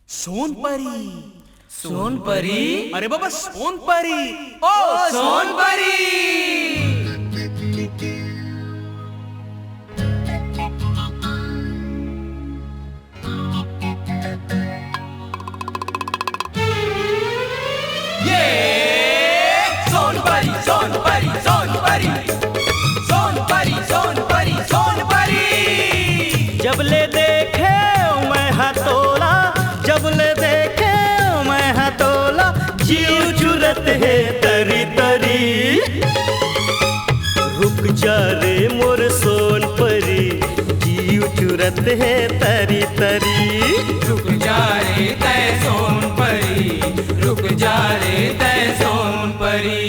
सोनपरी। सोनपरी? अरे बाबा सोनपरी। ओ सोनपरी! ये सोनपरी सोनपरी सोनपरी सोनपरी सोनपरी सोनपरी। जब ले देखे मैं हथौला, जब ले देखे मैं हथौला, जीव चुरत है तरी तरी। रुक जा रे मोर सोनपरी, जीव चुरत है तरी तरी। रुक जा रे तय सोनपरी, रुक जा रे तय सोनपरी।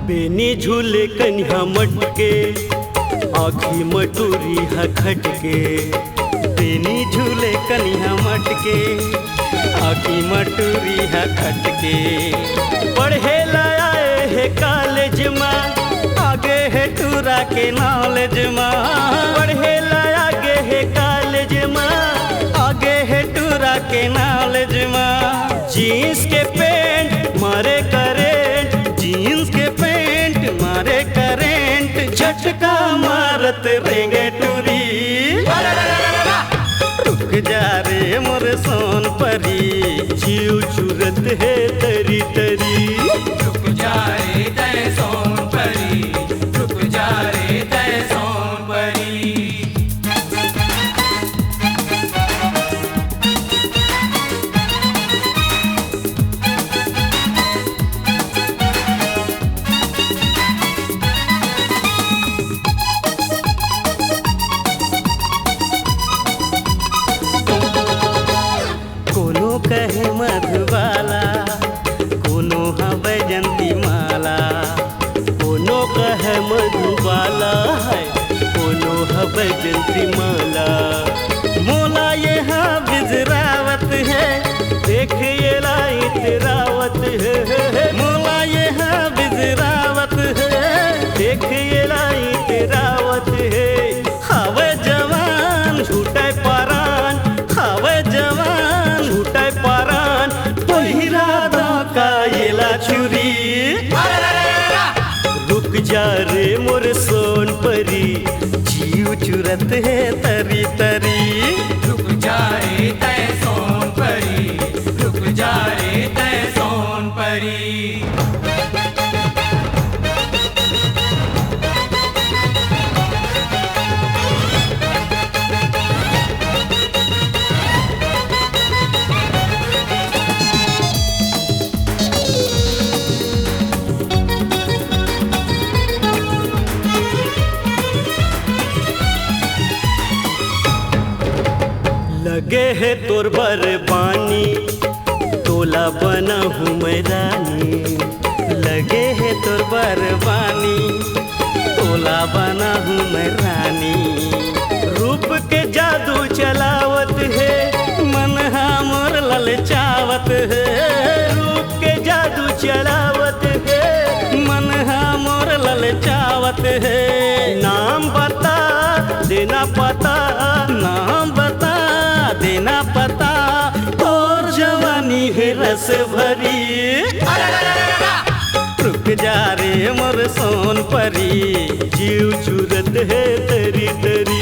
बेनी झूले कन्हा मटके, आखी मटूरी है खटके। बेनी झूले कन्हा मटके, आखी मटूरी है खटके। पढ़े लाए है कॉलेज में, आगे है टूरा के नॉलेज में। पढ़े लाया गे है कॉलेज में, आगे है टूरा के नॉलेज में। जीन्स के पैंट मारे करेंट, जीन्स के पैंट मारे करेंट। झटका मारत रेंगे टूरी। रुक जा रे मोर सोनपरी, जीव चुरत है तरी तरी। रुक जा रे तय सोनपरी, रुक जा रे तय सोनपरी। कोनो कहे मधुबाला, कोनो हवे जंती माला। कोनो कहे मधुबाला है, कोनो हवे जंती माला। मोला यहाँ बिजरावत है, देख ये लाइत रावत है। मोला यहाँ बिजरावत है, देख ये लाइत रावत है। हवे जवान झूठे परान, हवे जवान झूठे परान। पहिरा का येला छुरी। रुक जा रे मोर सोनपरी, जीव चुरत है तरी तरी। रुक जा रे तय सोनपरी, रुक जा रे तय सोनपरी। लगे है तोर बरबानी, तोला बना हूँ मैं रानी। लगे है तोर बरबानी, तोला बना हूँ मैं रानी। रूप के जादू चलावत है, मन मोर ललचावत है। रूप के जादू चलावत है, मन मोर ललचावत है। नाम बता देना पता, नाम बता देना पता। और जवानी है रस भरी। रुक जा रे मोर सोनपरी, जीव चुरत है तरी तरी।